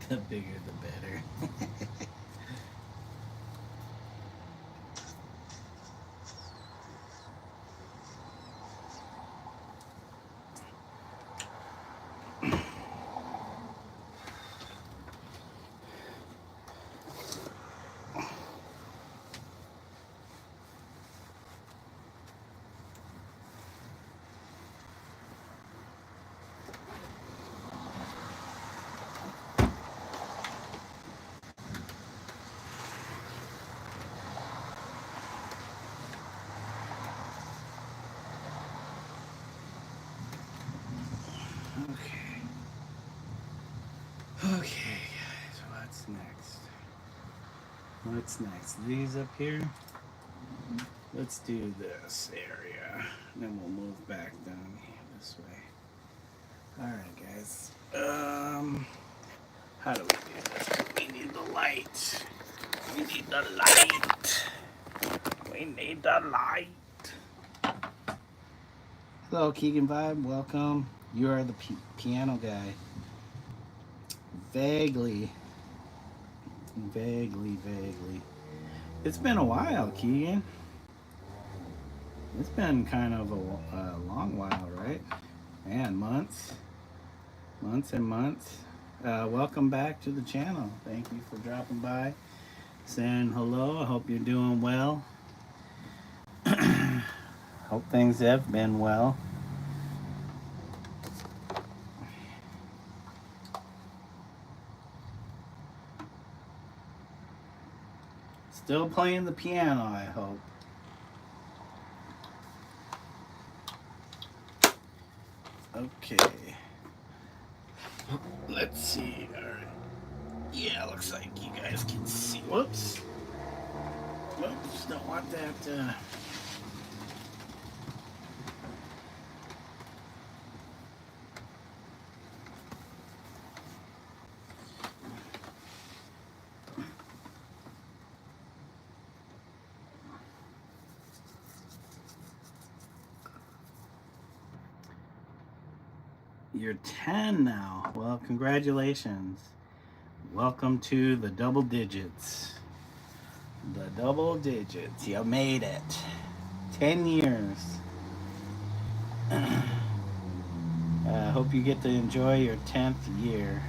The bigger the better. Okay. Okay, guys, what's next? What's next? These up here? Let's do this area. Then we'll move back down here this way. Alright, guys. How do we do this? We need the light. We need the light. We need the light. Hello, Keegan Vibe. Welcome. You are the piano guy. Vaguely. It's been a while, Keegan. It's been kind of a long while, right? Man, months. Months and months. Welcome back to the channel. Thank you for dropping by. Saying hello. I hope you're doing well. Hope things have been well. Still playing the piano, I hope. Okay. Let's see. All right. Yeah, looks like you guys can see. Whoops. Whoops. Don't want that. You're 10 now. Well, congratulations. Welcome to the double digits. The double digits. You made it. 10 years. I hope you get to enjoy your 10th year.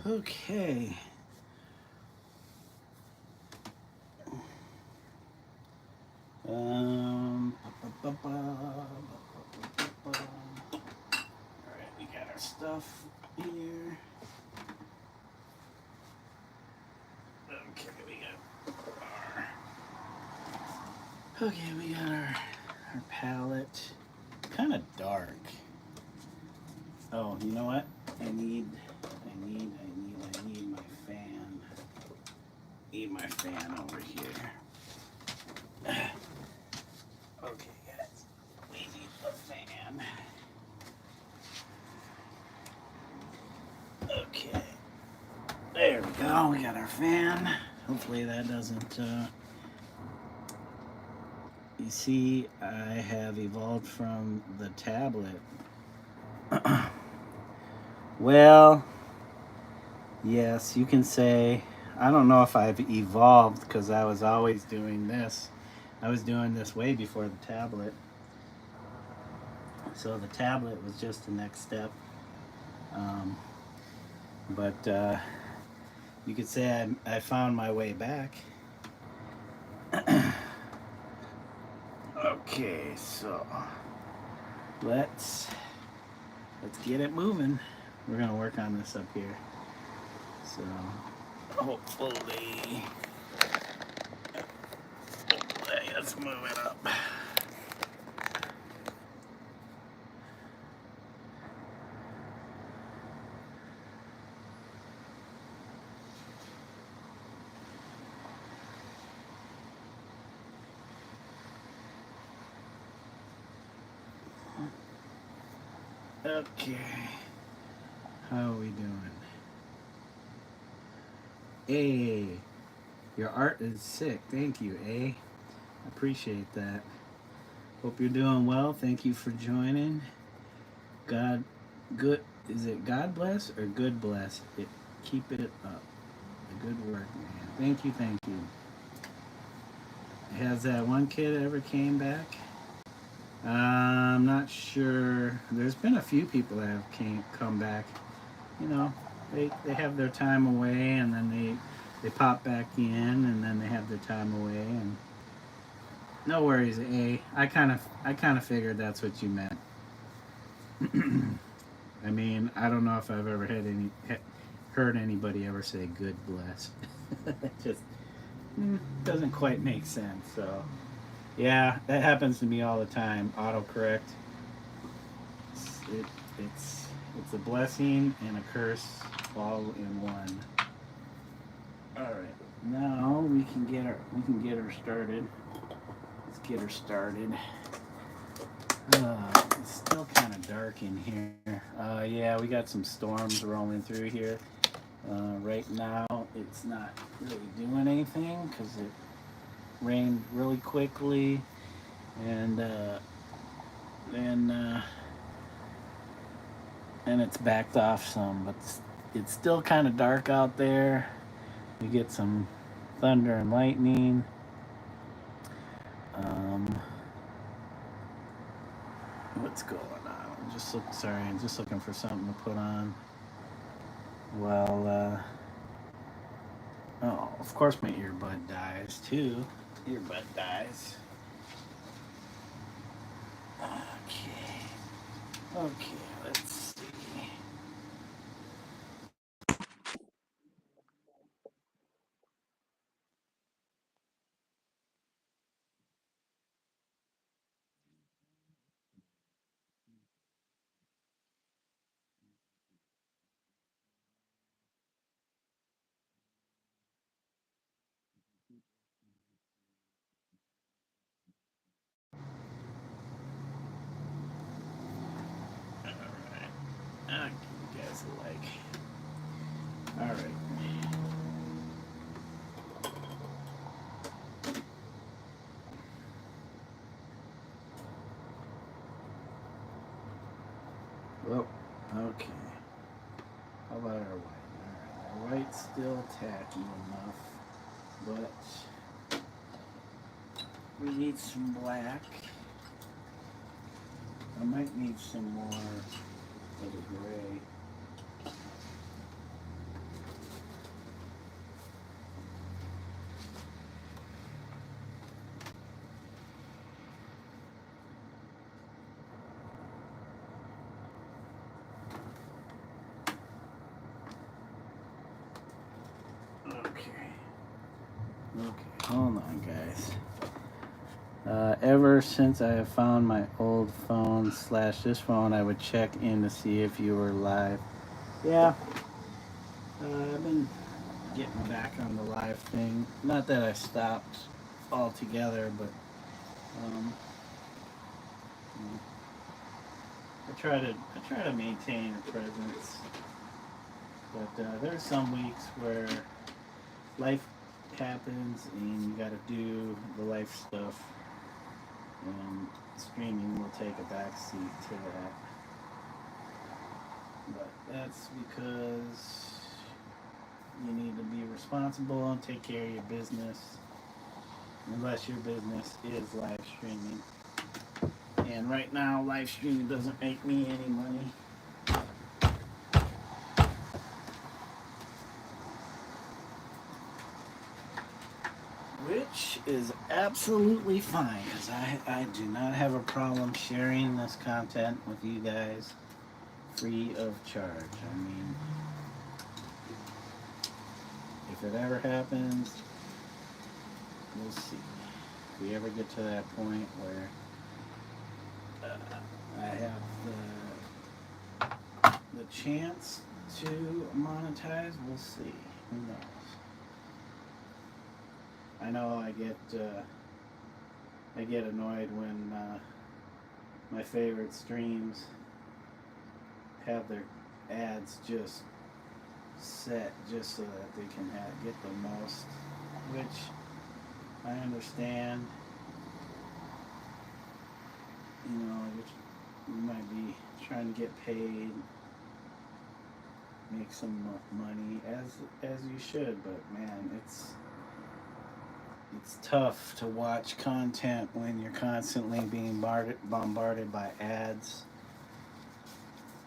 Okay. All right, we got our stuff here. Okay, we got our palette. Kind of dark. Oh, you know what? I need my fan. Need my fan over here. Okay, guys. We need the fan. Okay. There we go. We got our fan. Hopefully that doesn't... You see, I have evolved from the tablet. Well, yes, you can say, I don't know if I've evolved because I was always doing this. I was doing this way before the tablet. So the tablet was just the next step. But you could say I found my way back. Okay, so let's get it moving. We're gonna work on this up here. So Hopefully. Let's move it up. Okay. How are we doing? Hey, your art is sick. Thank you, A. Appreciate that. Hope you're doing well. Thank you for joining. God, good. Is it God bless or good bless? It, keep it up. Good work, man. Thank you, thank you. Has that one kid ever came back? I'm not sure. There's been a few people that have come back. You know, they have their time away and then they pop back in and then they have their time away and no worries, A. I kind of figured that's what you meant. I mean, I don't know if I've ever heard anybody ever say "good bless." It just doesn't quite make sense. So, yeah, that happens to me all the time. Autocorrect. It, it's a blessing and a curse all in one. All right, now we can get her started. Let's get her started. It's still kind of dark in here. Yeah, we got some storms rolling through here. Right now, it's not really doing anything because it rained really quickly, and then and it's backed off some, but it's still kind of dark out there. You get some thunder and lightning. Um, what's going on? I'm just looking for something to put on. Well, oh, of course my earbud dies too. Earbud dies. Okay. Okay, let's see. Alright. Okay, you guys like. Alright. Well, okay. How about our white? Alright, our white's still tacky enough, but we need some black. I might need some more of the gray. Okay. Okay, hold on, guys. Ever since I have found my old phone / this phone, I would check in to see if you were live. Yeah, I've been getting back on the live thing. Not that I stopped altogether, but um, I try to maintain a presence. But there's some weeks where life happens and you got to do the life stuff, and streaming will take a backseat to that. But that's because you need to be responsible and take care of your business, unless your business is live streaming. And right now, live streaming doesn't make me any money. Which is absolutely fine, because I do not have a problem sharing this content with you guys free of charge. I mean, if If it ever happens, we'll see. If we ever get to that point where I have the chance to monetize, we'll see. Who knows? I know I get annoyed when my favorite streams have their ads just set just so that they can get the most, which I understand. You know, you might be trying to get paid, make some money, as you should, but man, it's tough to watch content when you're constantly being bombarded by ads,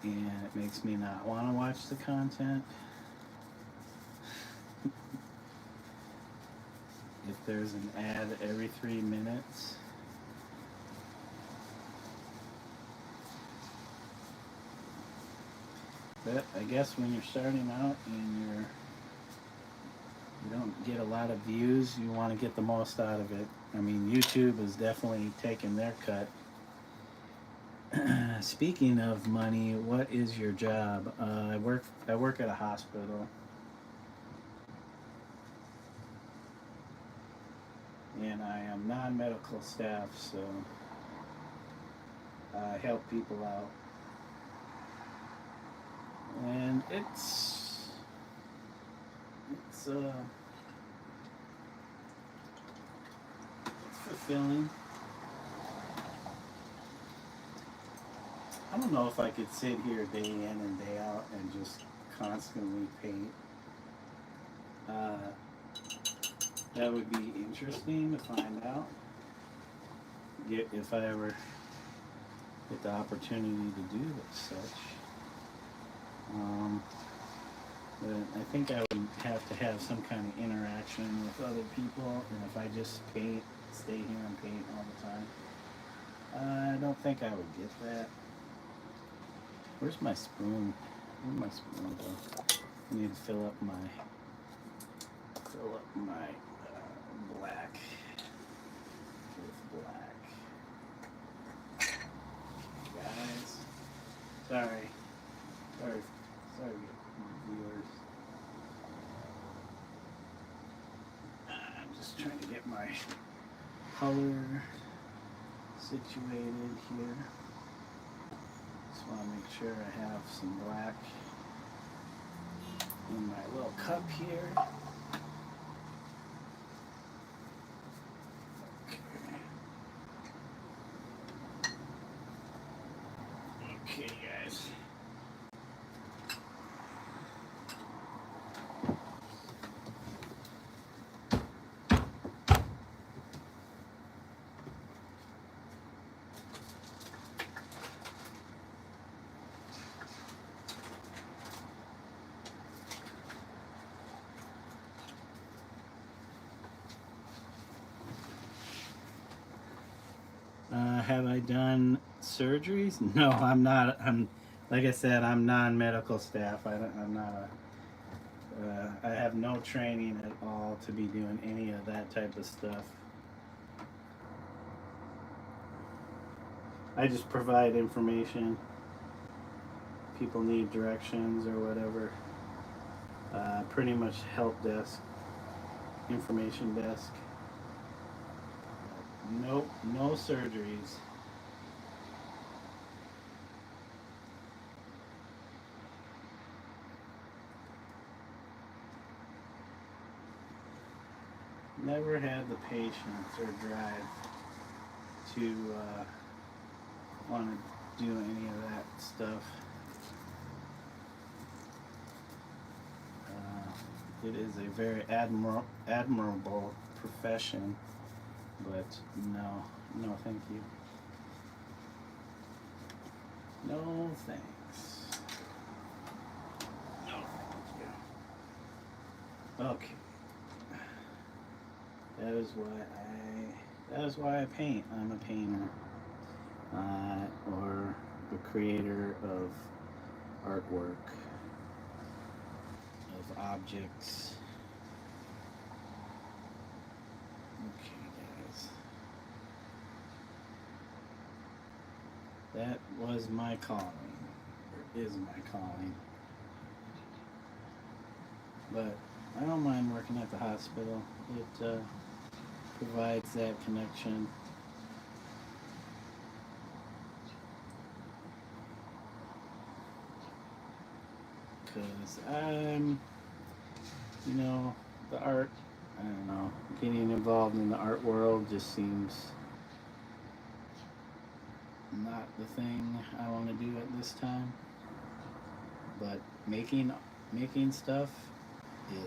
and it makes me not want to watch the content. If there's an ad every 3 minutes, but I guess when you're starting out and you don't get a lot of views, you want to get the most out of it. I mean, YouTube is definitely taking their cut. Speaking of money, what is your job? I work at a hospital, and I am non-medical staff, so I help people out, and it's fulfilling. I don't know if I could sit here day in and day out and just constantly paint. That would be interesting to find out. If I ever get the opportunity to do such. But I think I would have to have some kind of interaction with other people, and if I just stay here and paint all the time, I don't think I would get that. Where's my spoon? Where'd my spoon go? I need to fill up my black with black. Guys, sorry, viewers. I'm just trying to get my color situated here. Just want to make sure I have some black in my little cup here. Okay, guys. Have I done surgeries? No, I'm not. Like I said, I'm non-medical staff. I'm not I have no training at all to be doing any of that type of stuff. I just provide information. People need directions or whatever. Pretty much help desk, information desk. Nope, no surgeries. Never had the patience or drive to want to do any of that stuff. It is a very admirable profession, but no, thank you. No thanks. No, thank you. Okay. That is why I paint. I'm a painter, or a creator of artwork, of objects, That was my calling, or is my calling. But I don't mind working at the hospital. It provides that connection. Because I'm, the art, I don't know, getting involved in the art world just seems not the thing I want to do at this time. But making stuff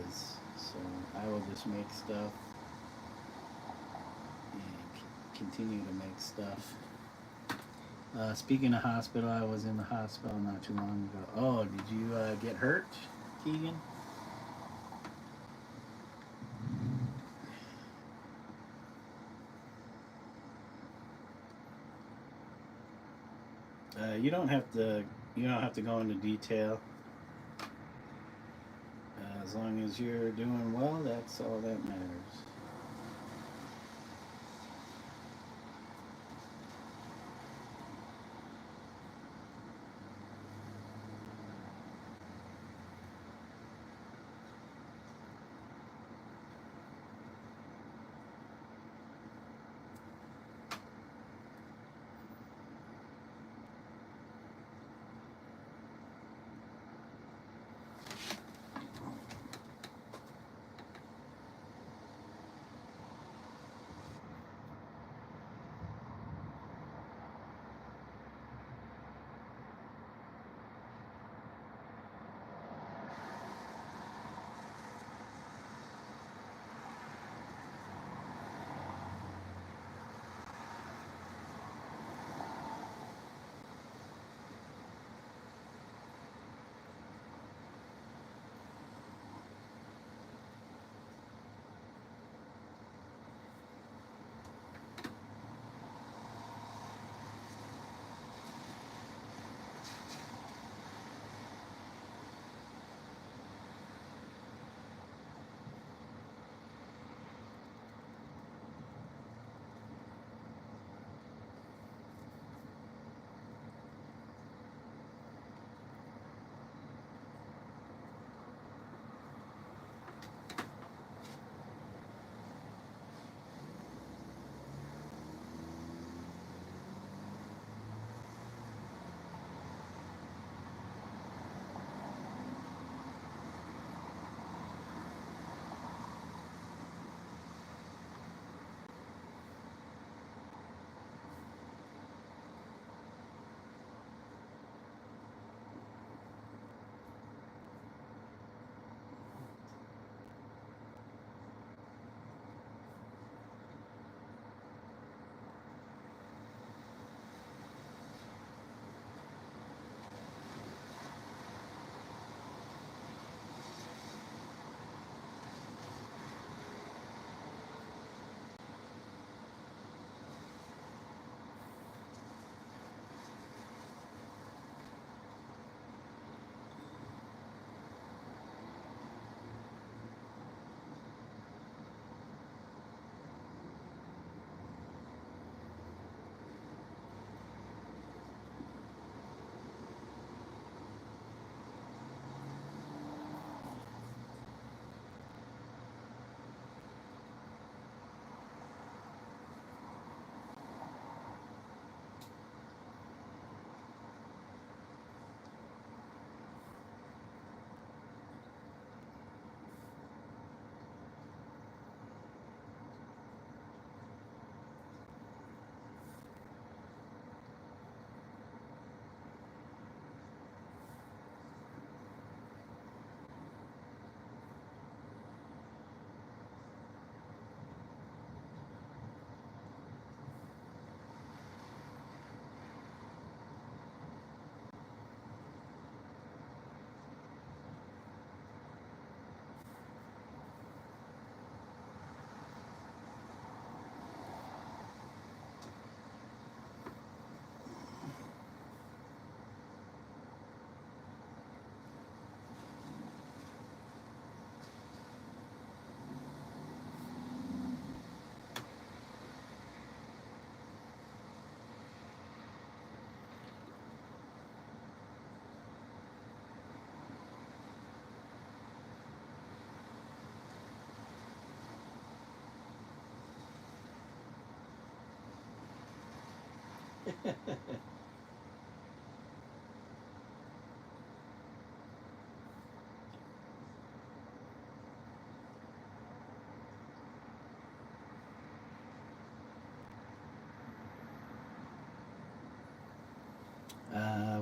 is. So I will just make stuff and continue to make stuff. Speaking of hospital, I was in the hospital not too long ago. Oh, did you get hurt, Keegan? You don't have to. You don't have to go into detail. As long as you're doing well, that's all that matters.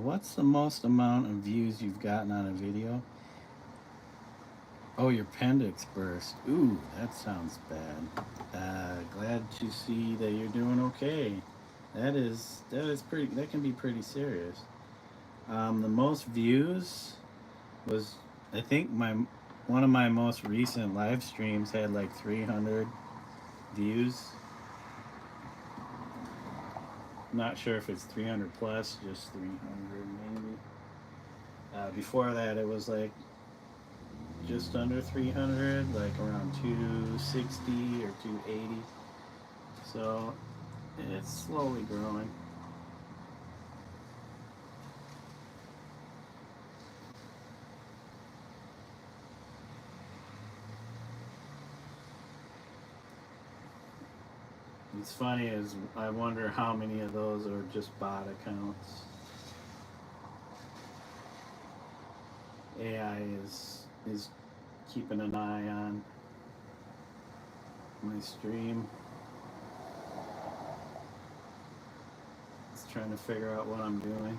What's the most amount of views you've gotten on a video? Oh, your appendix burst. Ooh, that sounds bad. Glad to see that you're doing okay. That is pretty. That can be pretty serious. The most views was, I think, my one of my most recent live streams had like 300 views. Not sure if it's 300 plus, just 300 maybe. Before that, it was like just under 300, like around 260 or 280. So it's slowly growing. It's funny is I wonder how many of those are just bot accounts. AI is keeping an eye on my stream. It's trying to figure out what I'm doing.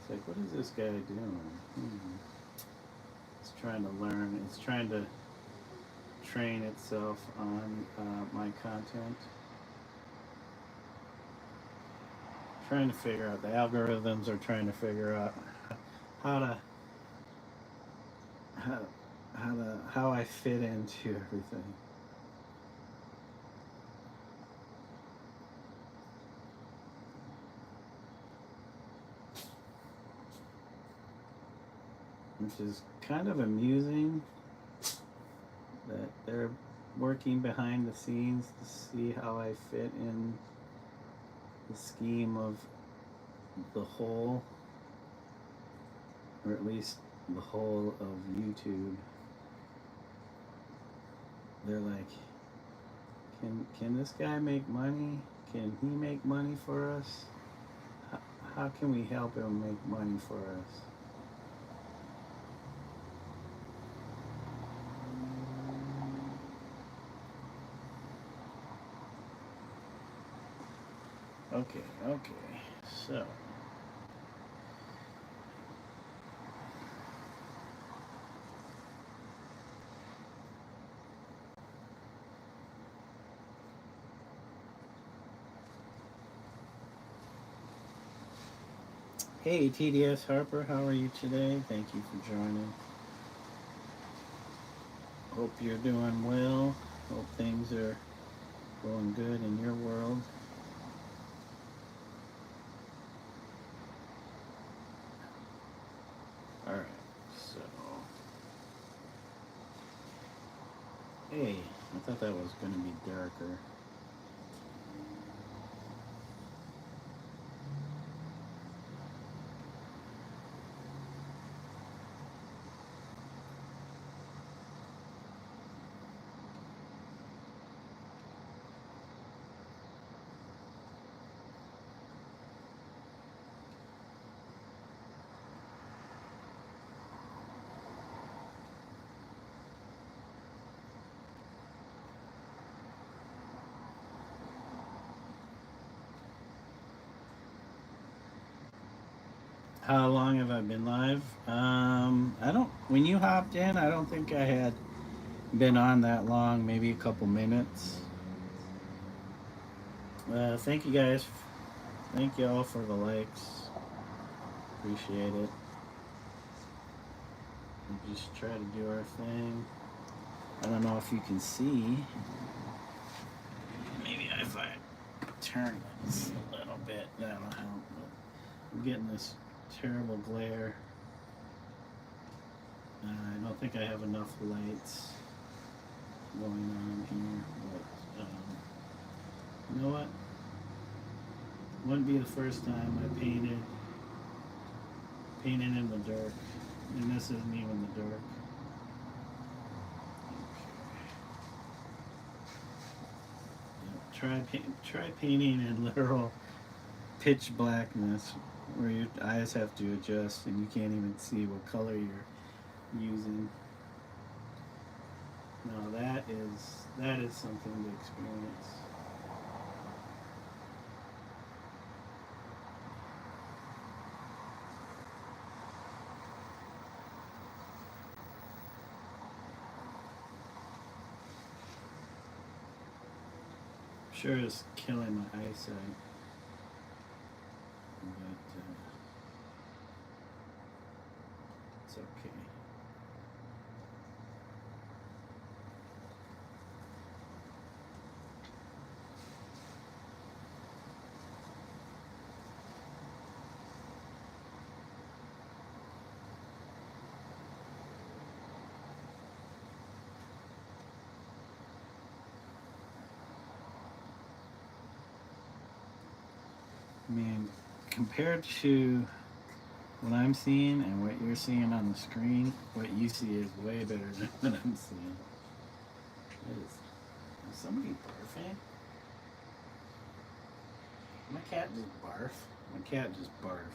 It's like, what is this guy doing? It's trying to learn. It's trying to train itself on my content. Trying to figure out, the algorithms are trying to figure out how to how I fit into everything. Which is kind of amusing that they're working behind the scenes to see how I fit in the scheme of the whole, or at least the whole of YouTube. They're like, can this guy make money? Can he make money for us? How can we help him make money for us? Okay, so hey TDS Harper, how are you today? Thank you for joining. Hope you're doing well. Hope things are going good in your world. Alright, so hey, I thought that was going to be darker. How long have I been live? I don't. When you hopped in, I don't think I had been on that long. Maybe a couple minutes. Thank you guys. Thank you all for the likes. Appreciate it. We'll just try to do our thing. I don't know if you can see. Maybe if I turn this a little bit, that'll help. But I'm getting this terrible glare. I don't think I have enough lights going on here, but you know what? Wouldn't be the first time I painted in the dark, and this isn't even the dark. Okay. Try painting in literal pitch blackness where your eyes have to adjust and you can't even see what color you're using. No, that is something to experience. Sure is killing my eyesight, but it's okay. I mean, compared to what I'm seeing and what you're seeing on the screen, what you see is way better than what I'm seeing. Is somebody barfing? My cat just barfed. My cat just barfed.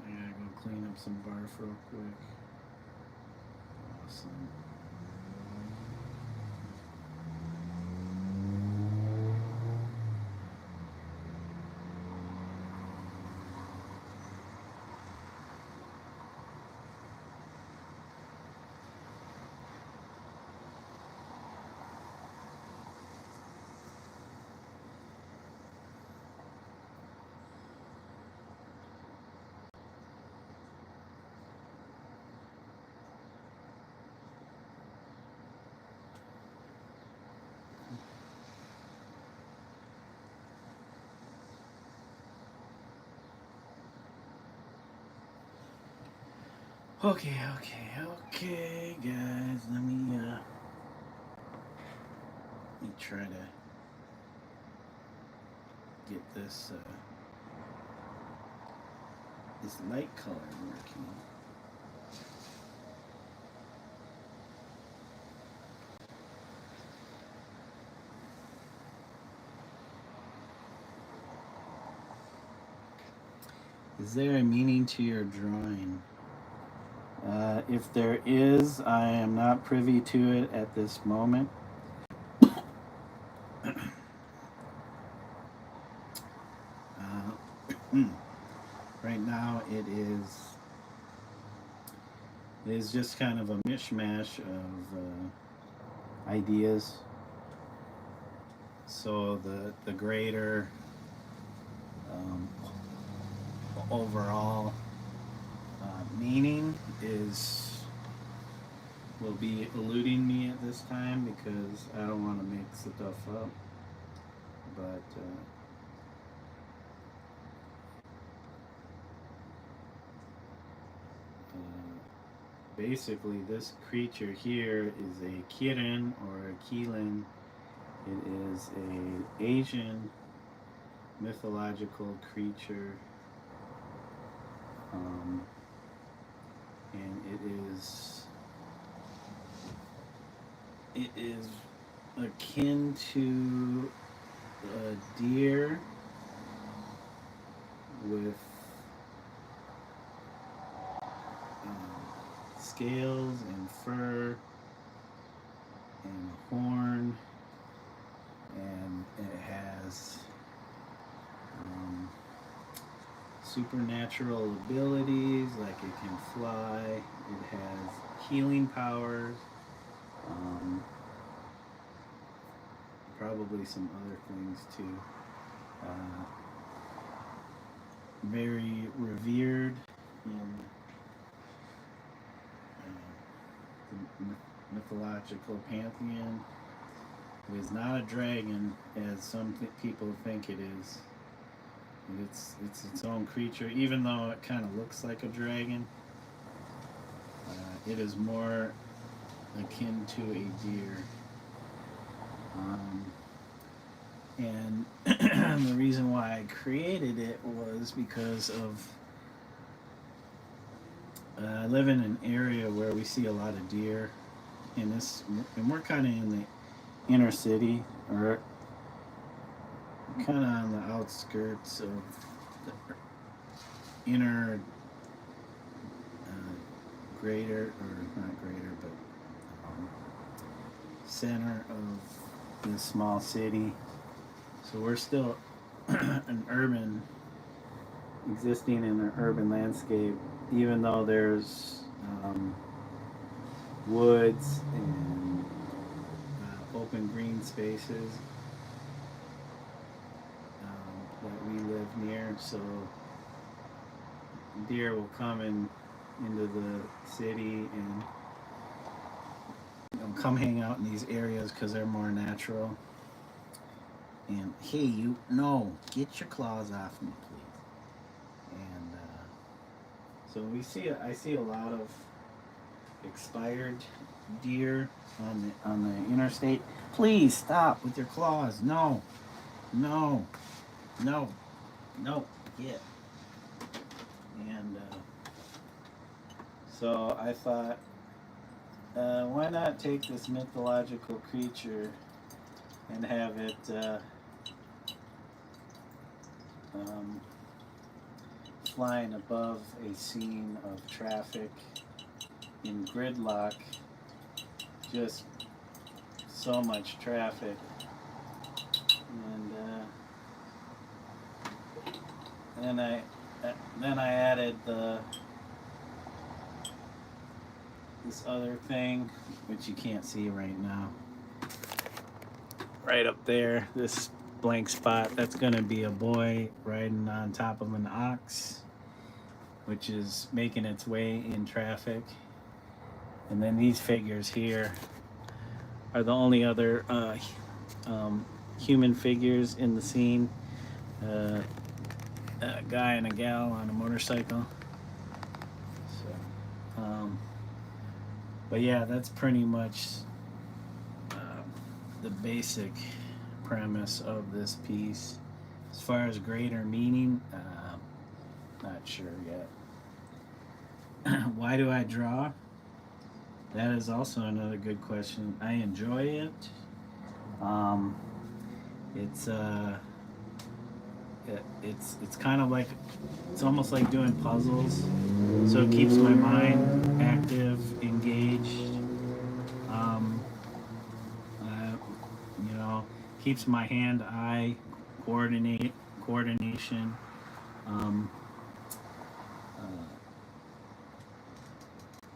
I gotta go clean up some barf real quick. Awesome. Okay, guys. Let me try to get this light color working. Is there a meaning to your drawing? If there is, I am not privy to it at this moment. Right now it is just kind of a mishmash of ideas. So the greater overall meaning will be eluding me at this time because I don't want to mix stuff up. But basically, this creature here is a Qilin or a Qilin. It is an Asian mythological creature, and it is akin to a deer with scales and fur and a horn, and it has supernatural abilities, like it can fly, it has healing powers, probably some other things too. Very revered in the mythological pantheon. It is not a dragon, as some people think it is. It's its own creature, even though it kind of looks like a dragon. It is more akin to a deer. And the reason why I created it was because of I live in an area where we see a lot of deer, and we're kind of in the inner city, or kind of on the outskirts of the inner greater, or not greater, but center of this small city. So we're still existing in an urban landscape, even though there's woods and open green spaces that we live near. So deer will come into the city and come hang out in these areas because they're more natural. And hey, no, get your claws off me, please. And so I see a lot of expired deer on the interstate. Please stop with your claws. No, get. And so I thought, why not take this mythological creature and have it flying above a scene of traffic in gridlock, just so much traffic, and then I added this other thing, which you can't see right now. Right up there, this blank spot, that's gonna be a boy riding on top of an ox, which is making its way in traffic. And then these figures here are the only other human figures in the scene. A guy and a gal on a motorcycle. So, but yeah, that's pretty much the basic premise of this piece. As far as greater meaning, not sure yet. Why do I draw? That is also another good question. I enjoy it. It's kind of like, it's almost like doing puzzles. So it keeps my mind active, engaged. Keeps my hand-eye coordination.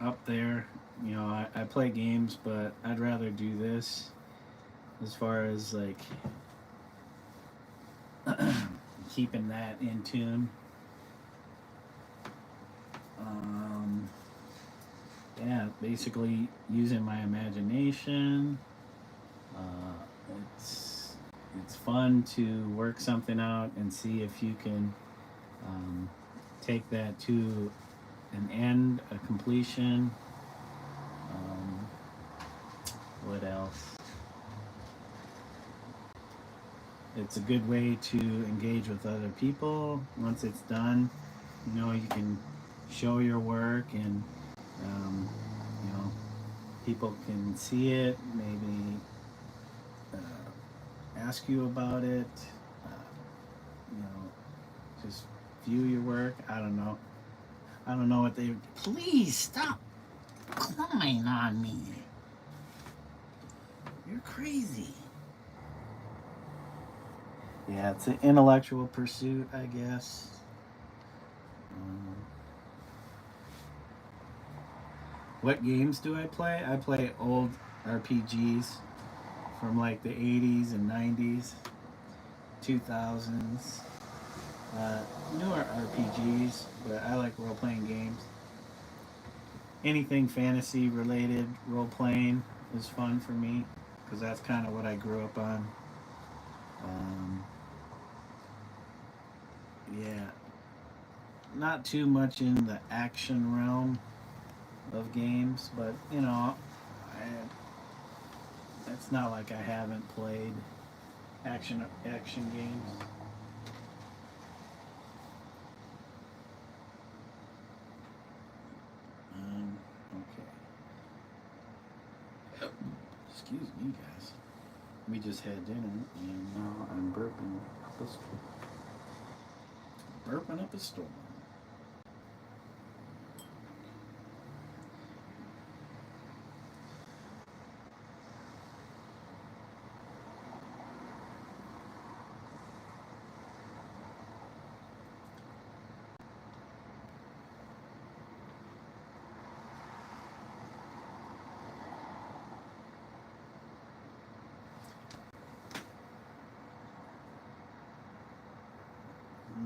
Up there, I play games, but I'd rather do this as far as like keeping that in tune. Yeah, basically using my imagination. It's fun to work something out and see if you can take that to an end, a completion. What else? It's a good way to engage with other people. Once it's done, you can show your work, and people can see it, maybe ask you about it, just view your work. I don't know what they... Please stop clawing on me. You're crazy. Yeah, it's an intellectual pursuit, I guess. What games do I play? I play old RPGs from like the 80s and 90s, 2000s. Newer RPGs, but I like role-playing games. Anything fantasy related, role-playing is fun for me, because that's kind of what I grew up on. Yeah, not too much in the action realm of games, but it's not like I haven't played action games. Excuse me, guys. We just had dinner, and now I'm burping. a storm. Burping up a storm.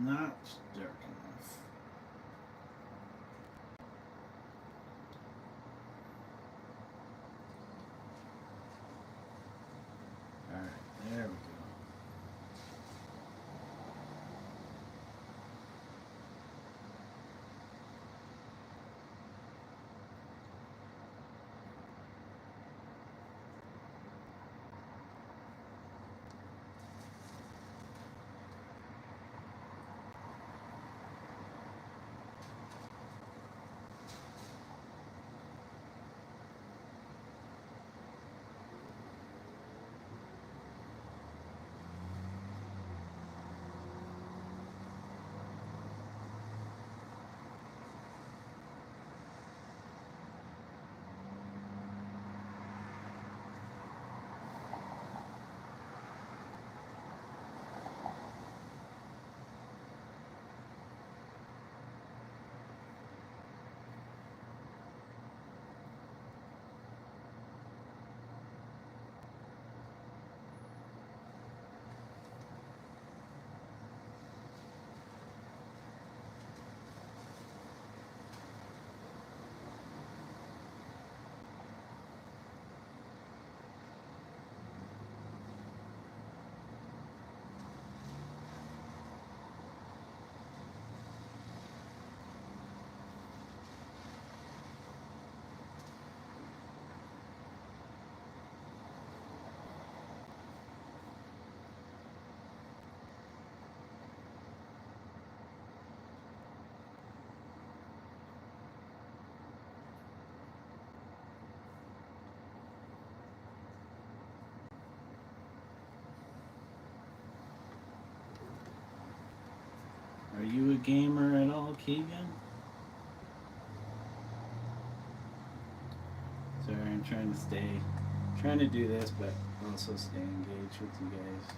Not dark enough. Alright, there we go. Are you a gamer at all, Keegan? Sorry, I'm trying to do this, but also stay engaged with you guys.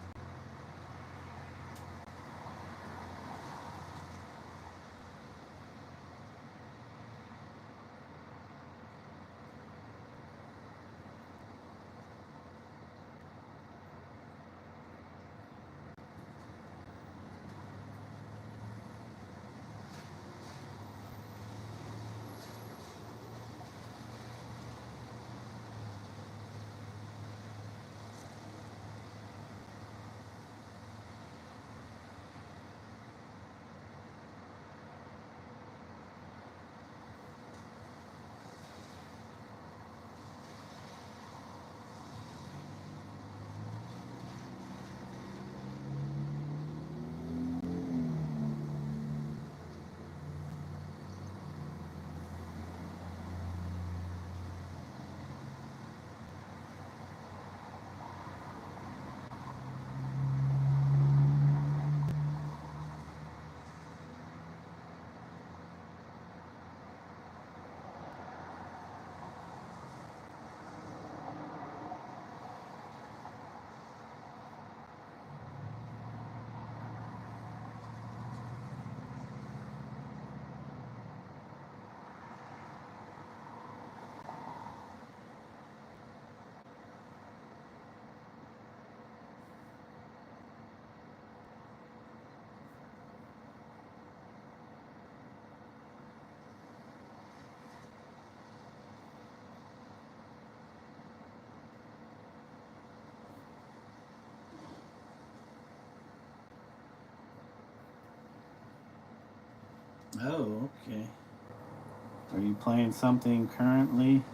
Oh, okay. Are you playing something currently?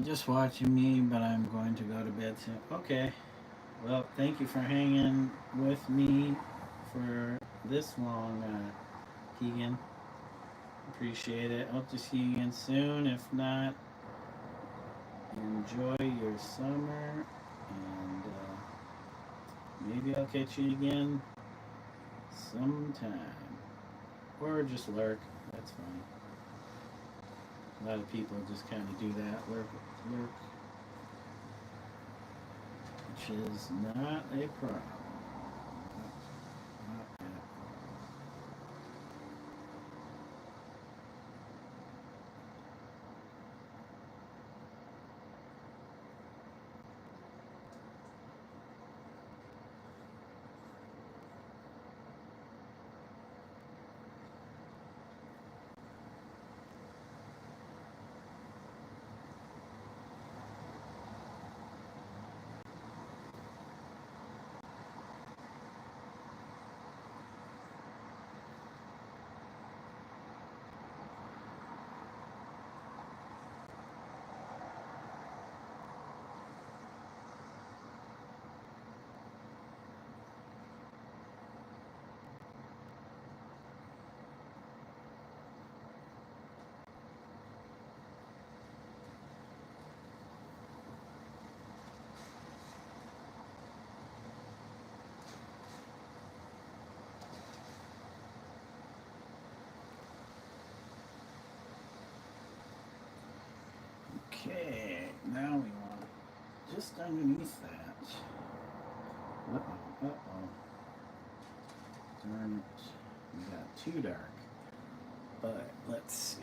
Just watching me, but I'm going to go to bed soon. Okay. Well, thank you for hanging with me for this long, Keegan. Appreciate it. Hope to see you again soon. If not, enjoy your summer, and maybe I'll catch you again sometime. Or just lurk. That's fine. A lot of people just kind of do that. Lurk, which is not a problem. Not at Okay, now we want just underneath that. Uh-oh. Darn it. We got too dark. But let's see.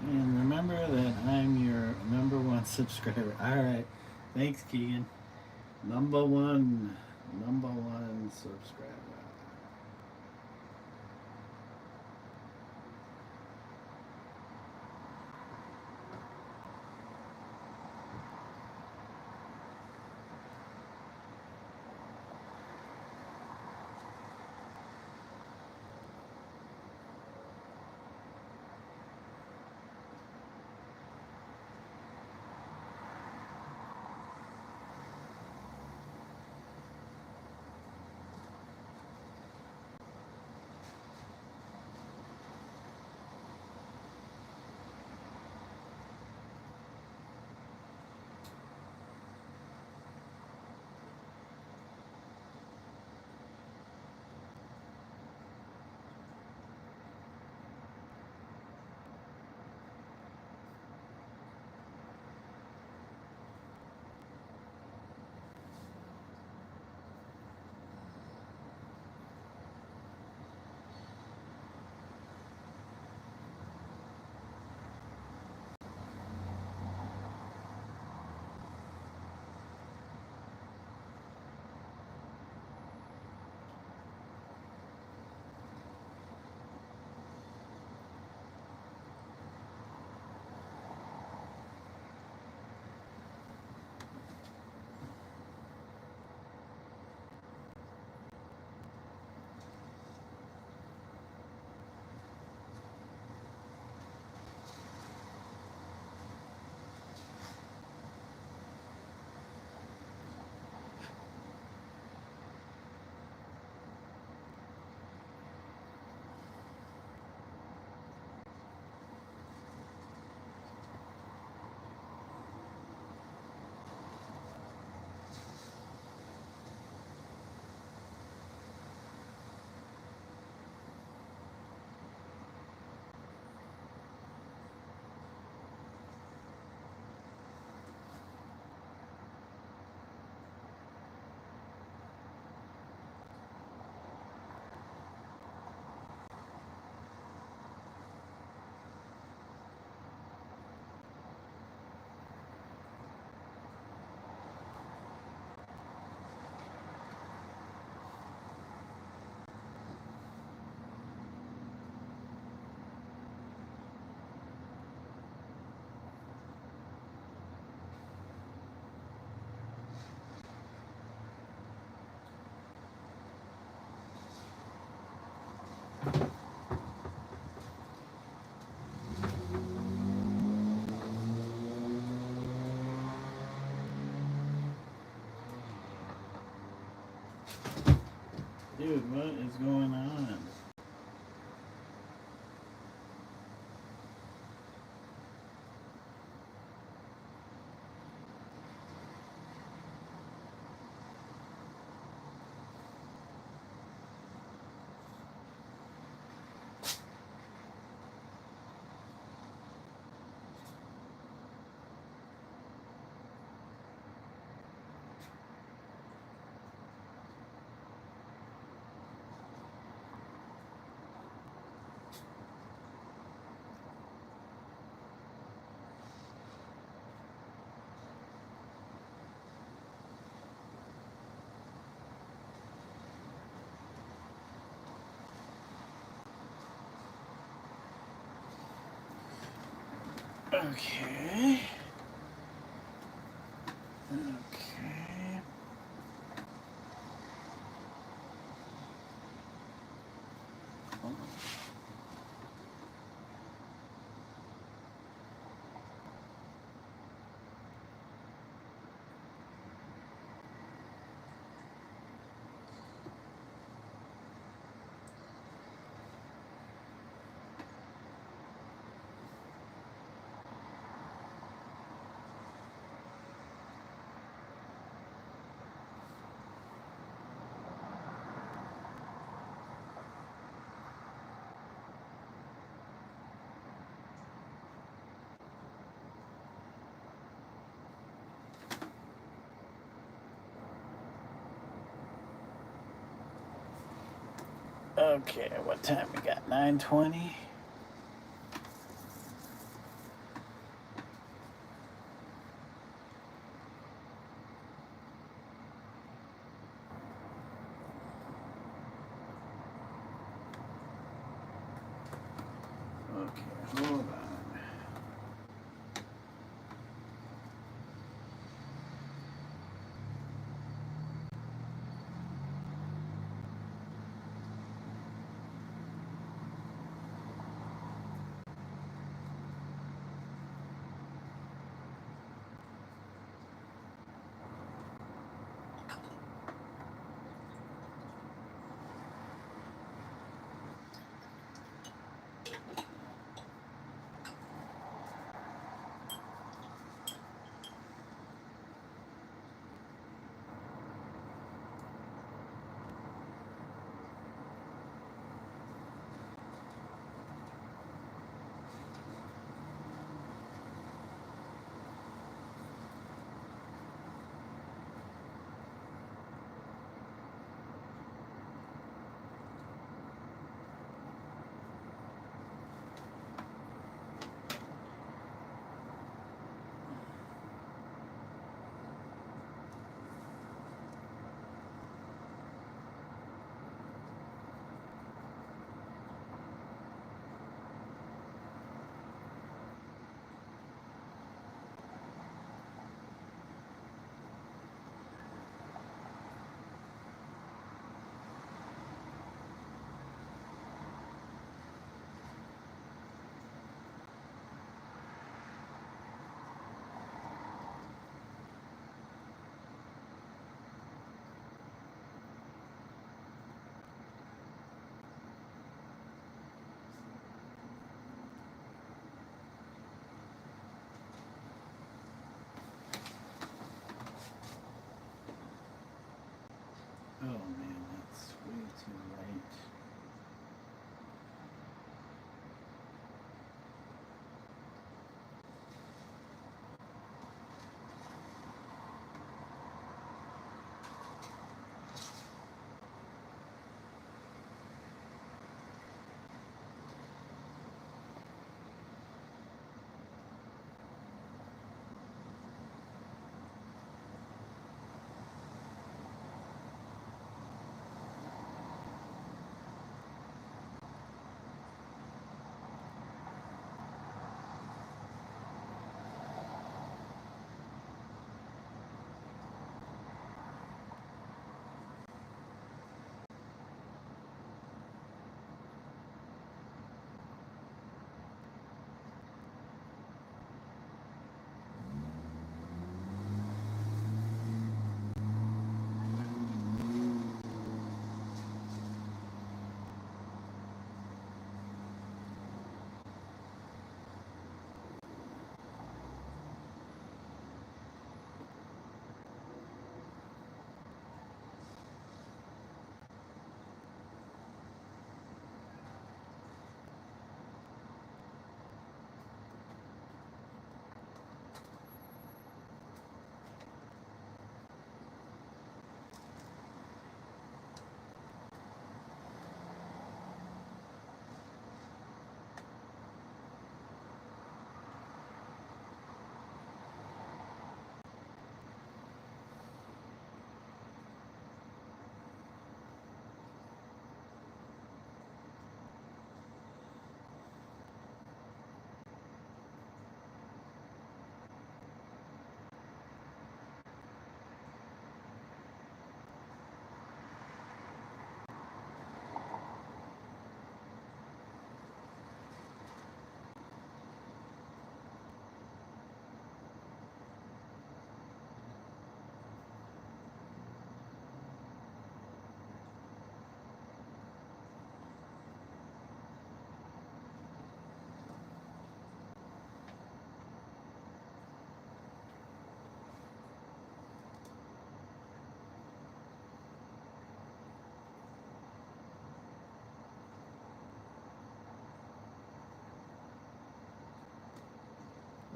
And remember that I'm your number one subscriber. Alright. Thanks, Keegan. Number one. Number one subscriber. Dude, what is going on? Okay. Okay. Oh. Okay, what time we got? 9:20. Okay, hold on.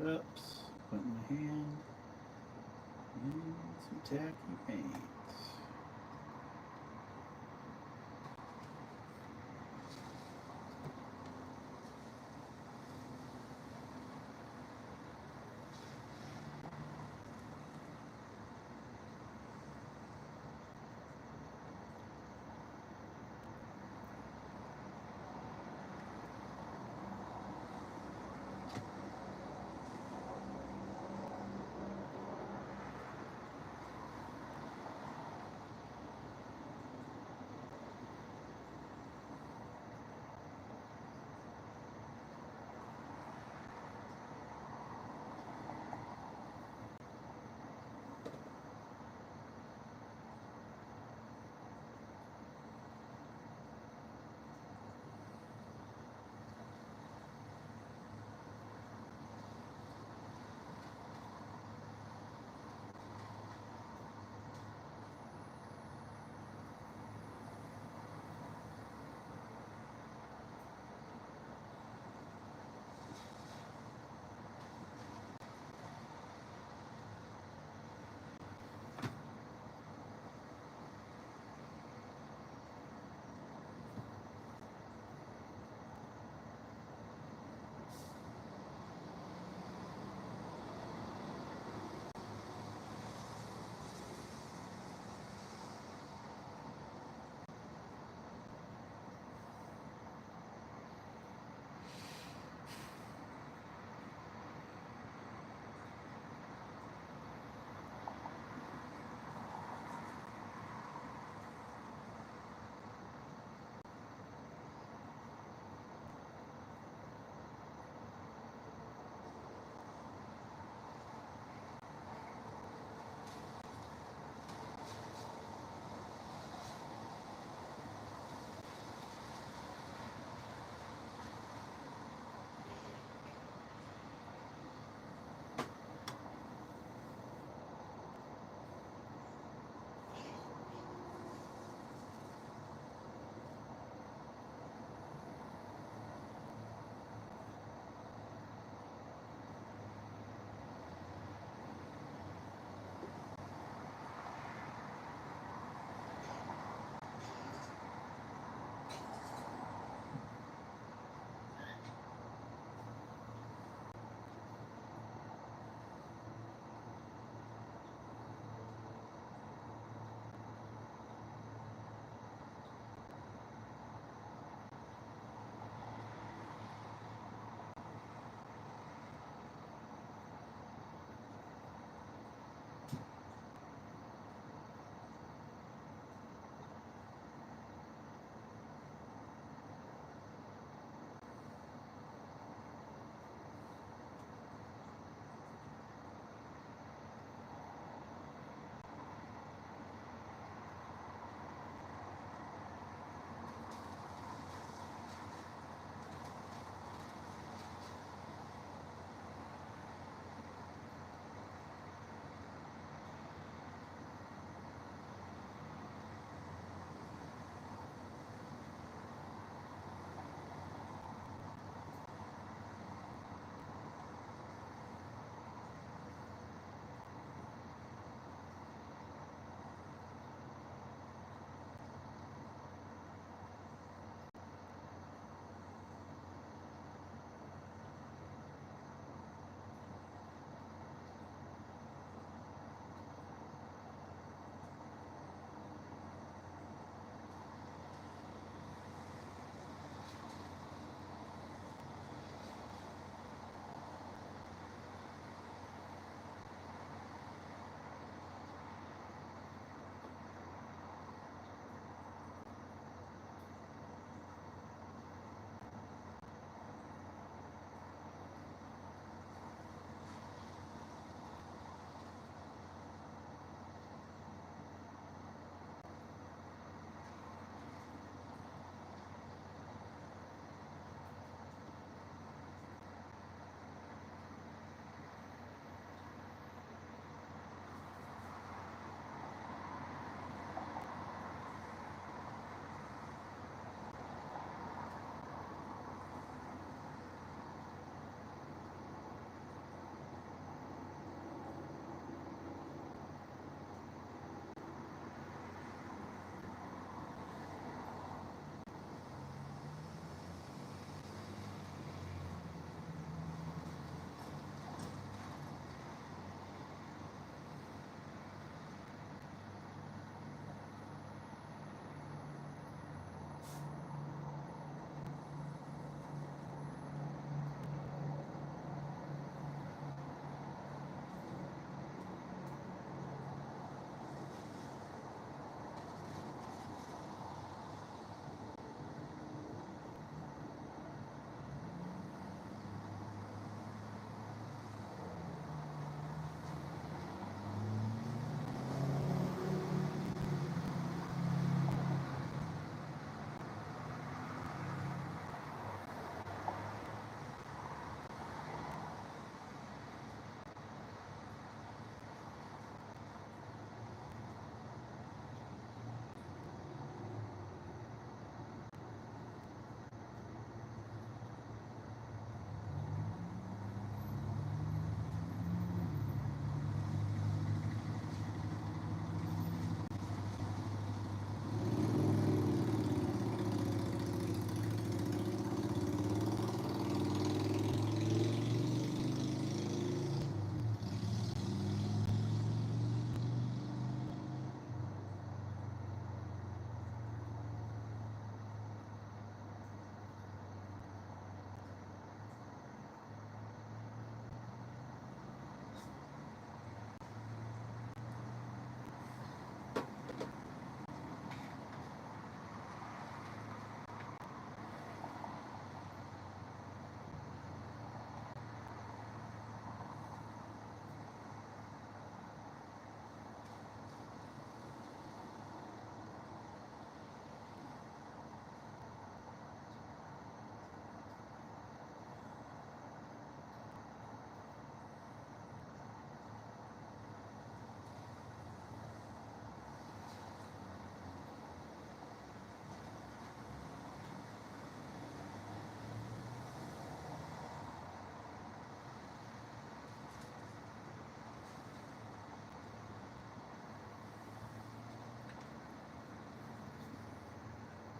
Oops. Put my hand in some tacky paint.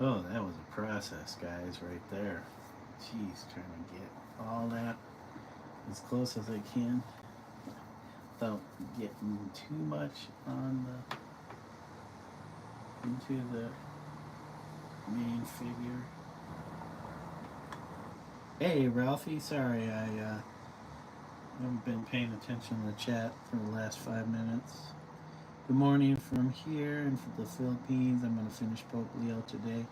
Oh, that was a process, guys, right there. Jeez, trying to get all that as close as I can without getting too much on into the main figure. Hey, Ralphie, sorry I haven't been paying attention to the chat for the last 5 minutes. Good morning from here and from the Philippines. I'm going to finish Pope Leo today.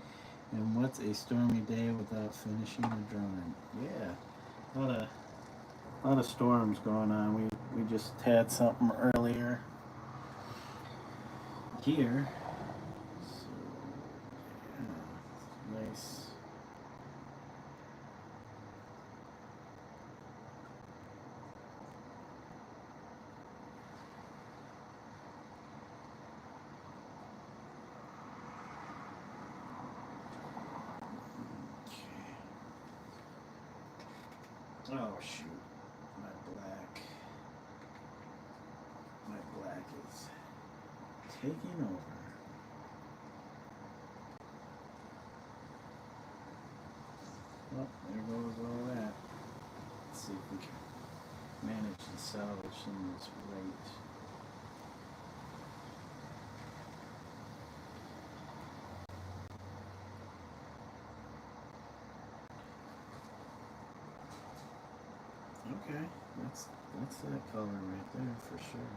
And what's a stormy day without finishing a drawing? Yeah, a lot of storms going on. We just had something earlier here. So, yeah, nice. Oh shoot, my black is taking over. Well, there goes all that. Let's see if we can manage to salvage some of this weight. Okay, that's that color right there for sure.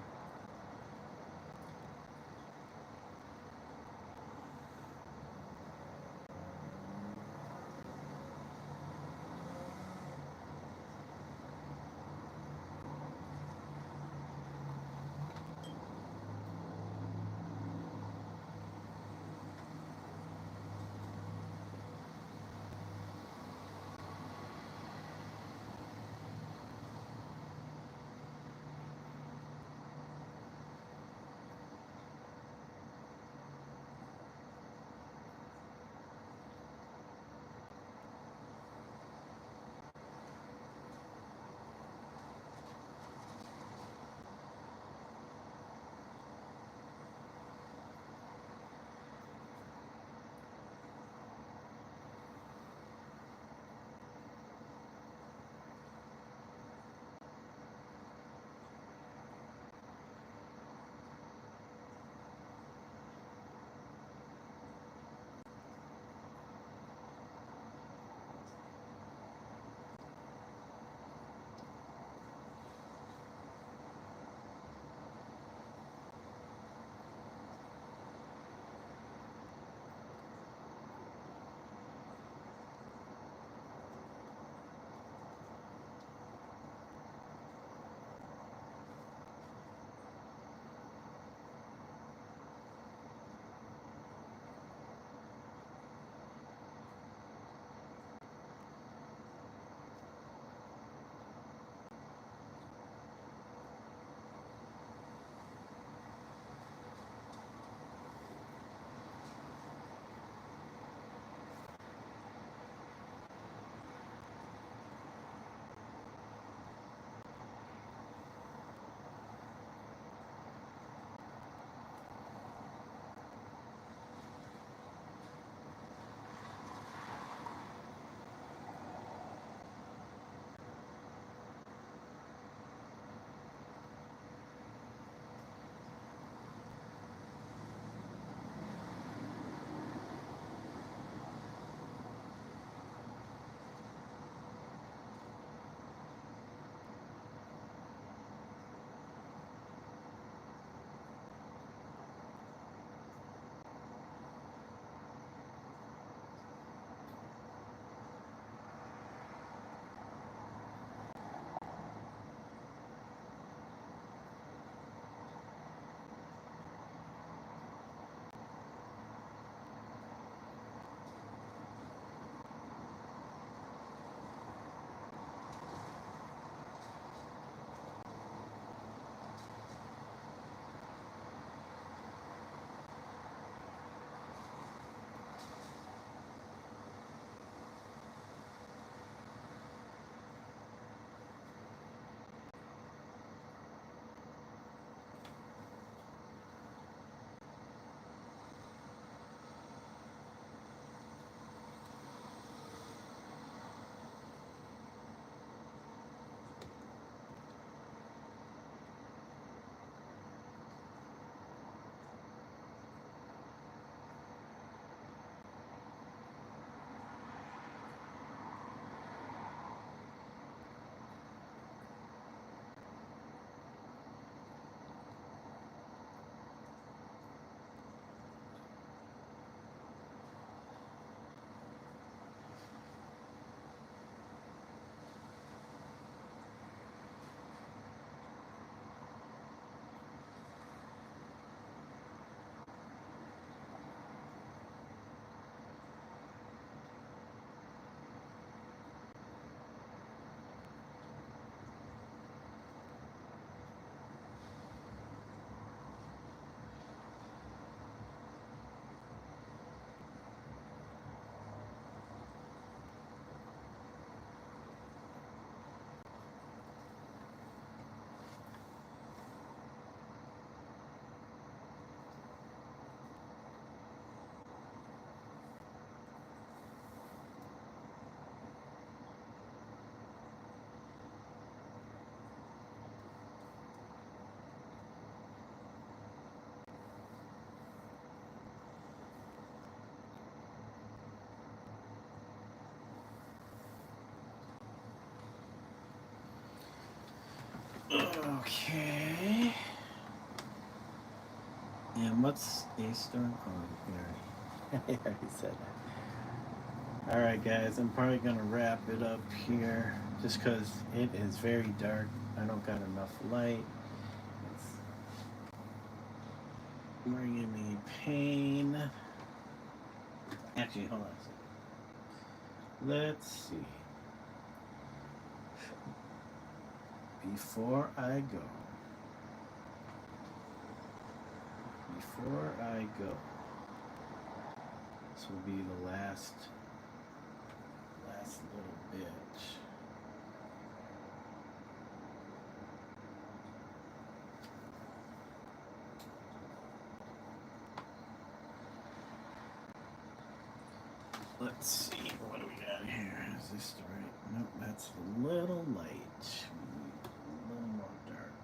Okay. And what's a storm? Oh, I already said that. Alright, guys, I'm probably going to wrap it up here just because it is very dark. I don't got enough light. It's bringing me pain. Actually, hold on a second. Let's see. Before I go, this will be the last little bitch. Let's see, what do we got here? Is this the right? Nope, that's a little light. A little more dark.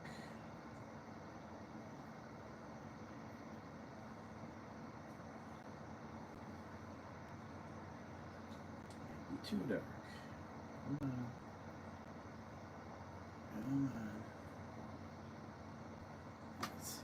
Maybe too dark. Come on. Come on. Let's see.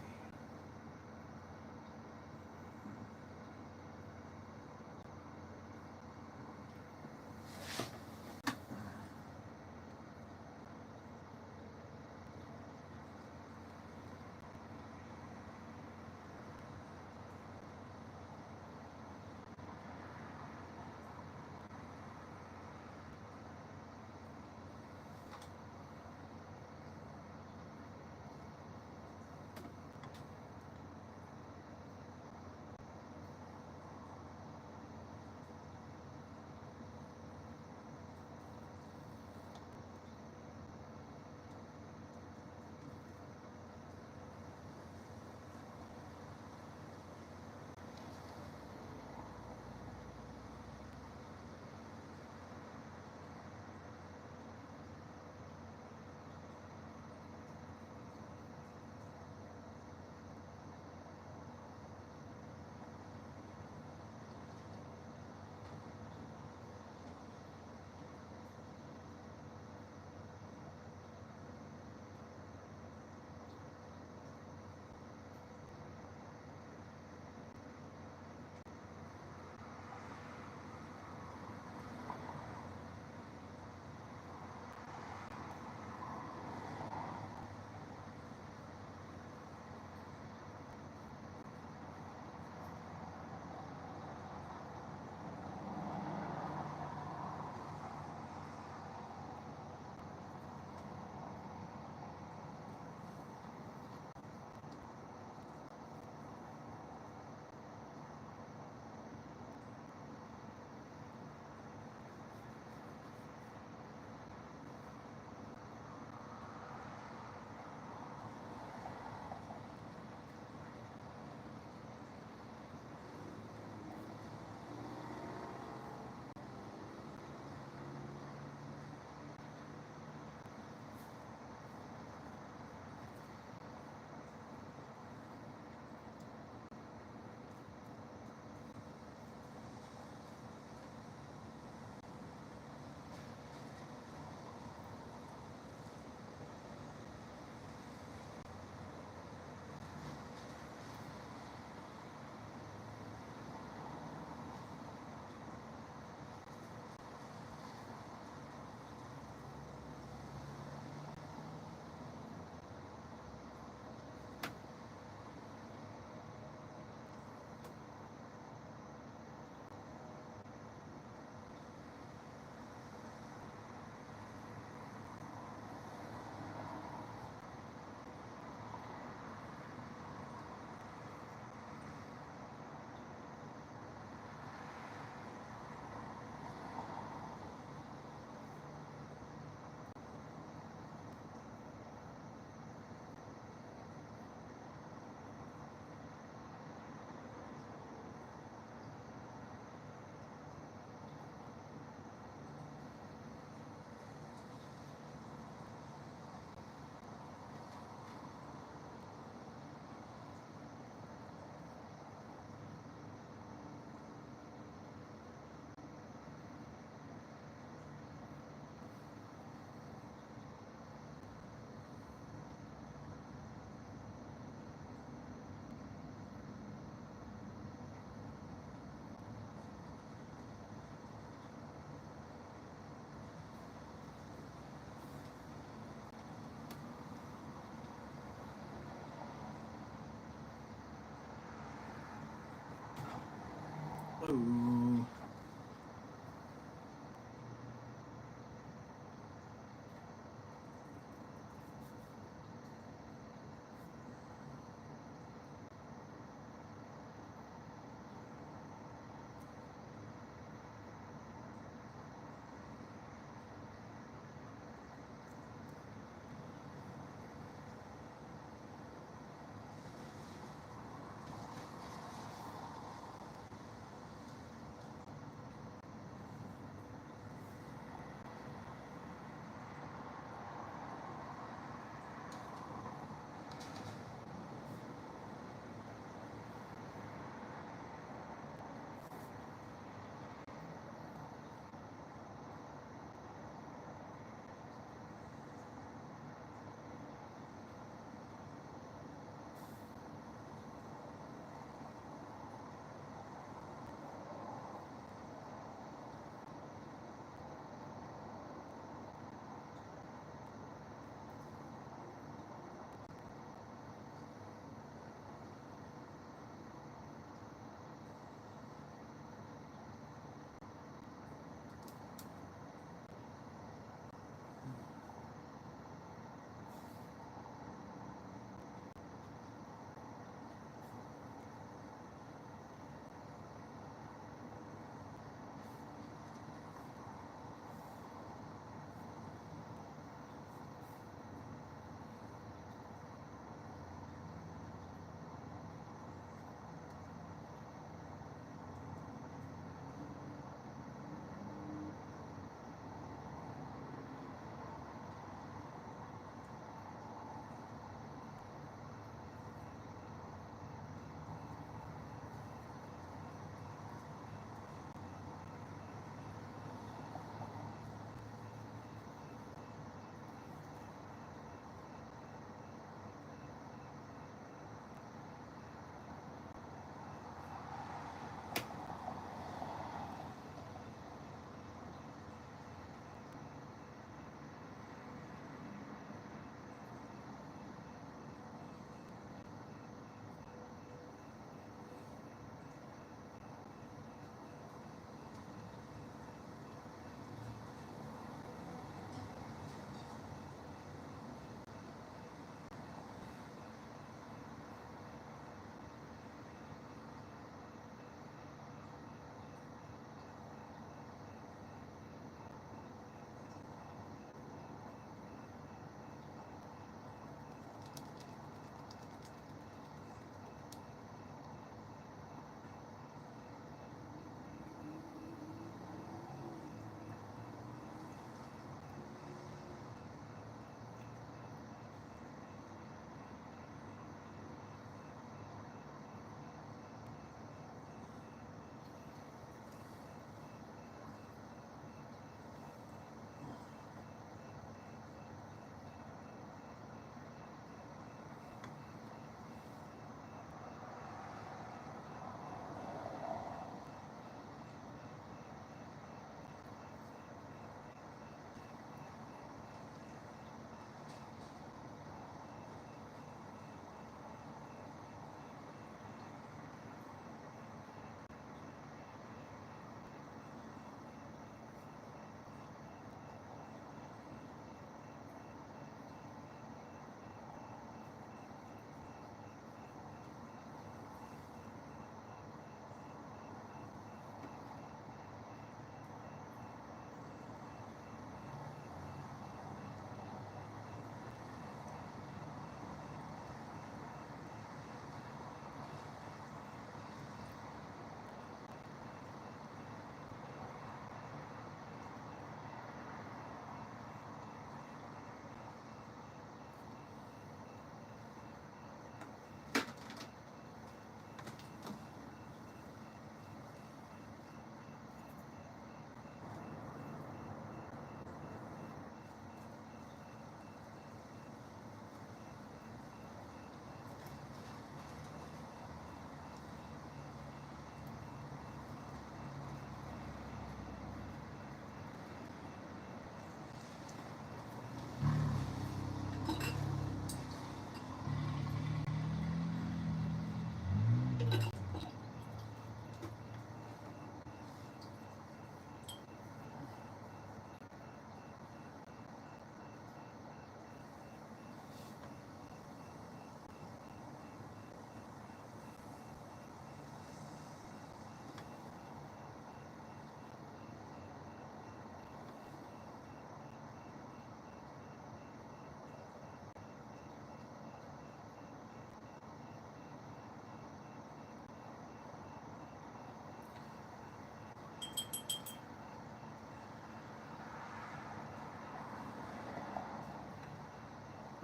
Ooh.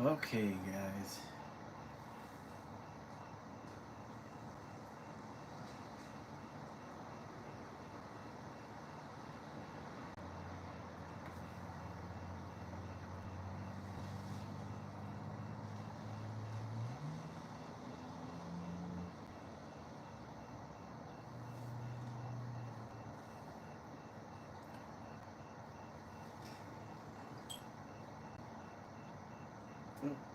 Okay, guys.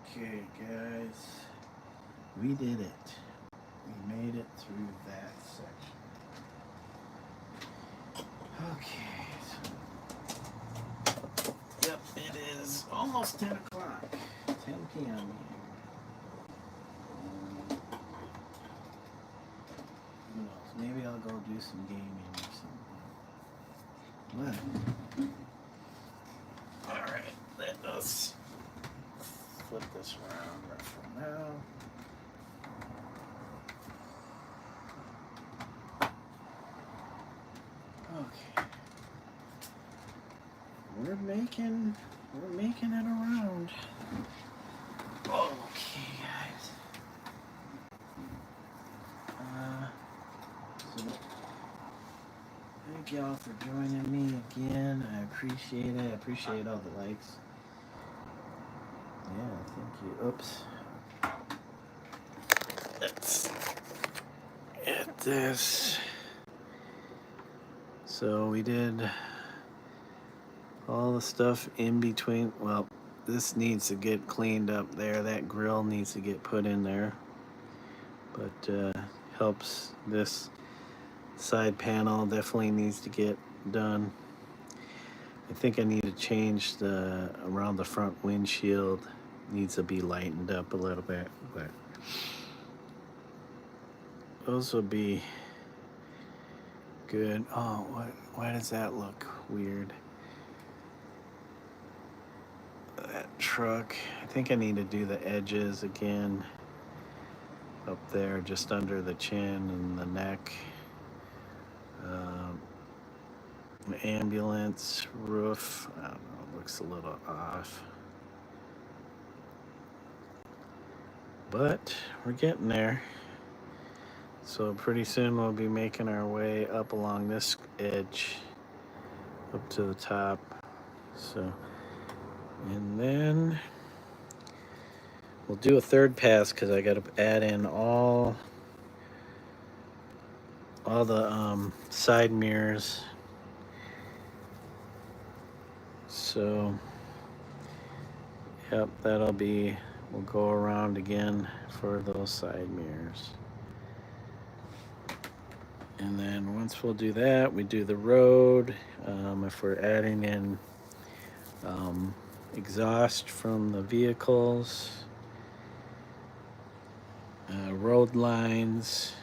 Okay, guys. We did it. We made it through that section. Okay, so yep, it is almost 10 o'clock. 10 p.m. here. Who knows? Maybe I'll go do some gaming or something. But, alright, let us flip this around right for now. Okay. We're making it around. Okay, guys. So thank y'all for joining me again. I appreciate it. I appreciate all the likes. Yeah, thank you. Oops. Let's get this. So we did all the stuff in between. Well, this needs to get cleaned up there. That grill needs to get put in there. But helps this side panel definitely needs to get done. I think I need to change the around the front windshield. Needs to be lightened up a little bit, but those will be good. Oh, why does that look weird? That truck. I think I need to do the edges again up there, just under the chin and the neck. The ambulance roof, I don't know, it looks a little off. But we're getting there. So pretty soon we'll be making our way up along this edge up to the top. So, and then we'll do a third pass because I got to add in all the side mirrors. So, yep, that'll be, we'll go around again for those side mirrors. And then once we'll do that, we do the road. If we're adding in exhaust from the vehicles, road lines.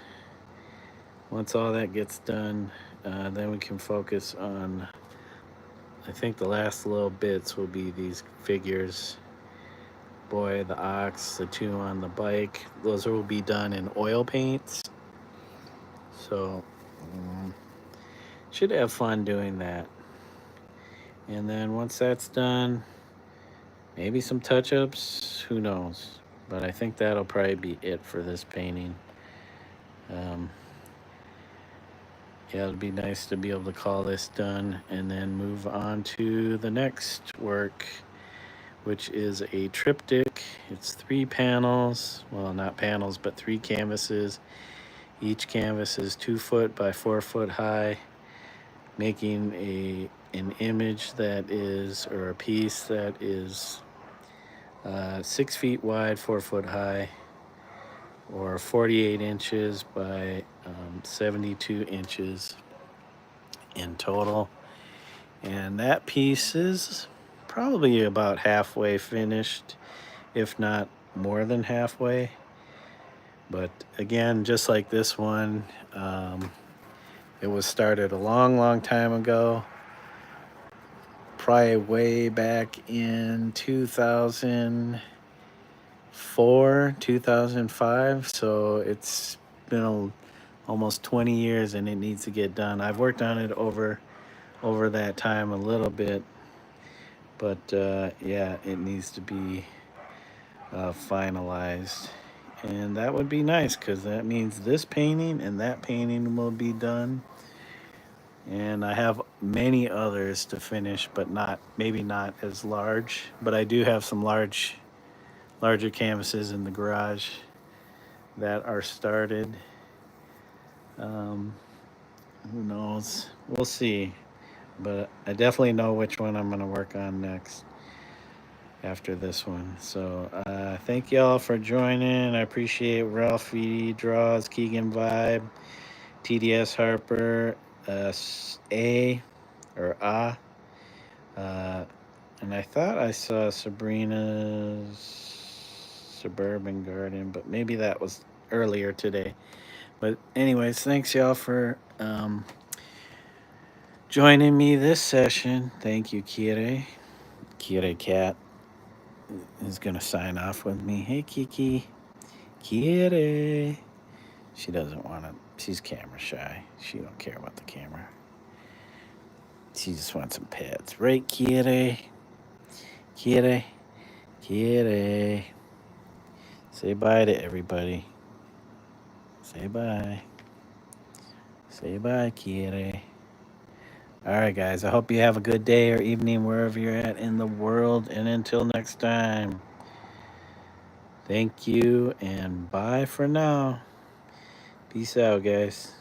Once all that gets done, then we can focus on, I think the last little bits will be these figures. Boy, the ox, the two on the bike. Those will be done in oil paints. So, should have fun doing that. And then once that's done, maybe some touch-ups, who knows. But I think that'll probably be it for this painting. Yeah, it'd be nice to be able to call this done and then move on to the next work, which is a triptych. It's 3 panels, well, not panels, but 3 canvases. Each canvas is 2 foot by 4 foot high, making an image that is, or a piece that is 6 feet wide, 4 foot high, or 48 inches by 72 inches in total. And that piece is probably about halfway finished, if not more than halfway. But again, just like this one, it was started a long time ago, probably way back in 2004, 2005. So it's been almost 20 years and it needs to get done. I've worked on it over that time a little bit, but yeah, it needs to be finalized. And that would be nice because that means this painting and that painting will be done. And I have many others to finish, but not maybe not as large. But I do have some larger canvases in the garage that are started. Um, who knows? We'll see. But I definitely know which one I'm going to work on next after this one. So thank y'all for joining. I appreciate Ralphie Draws, Keegan Vibe, TDS Harper, A or Ah. And I thought I saw Sabrina's Suburban Garden, but maybe that was earlier today. But anyways, thanks y'all for joining me this session. Thank you, Kire. Kire Cat is gonna sign off with me. Hey, Kiki. Kire. She doesn't want to. She's camera shy. She don't care about the camera. She just wants some pets, right, Kire? Kire. Kire. Say bye to everybody. Say bye. Say bye, Kire. All right, guys. I hope you have a good day or evening wherever you're at in the world. And until next time, thank you and bye for now. Peace out, guys.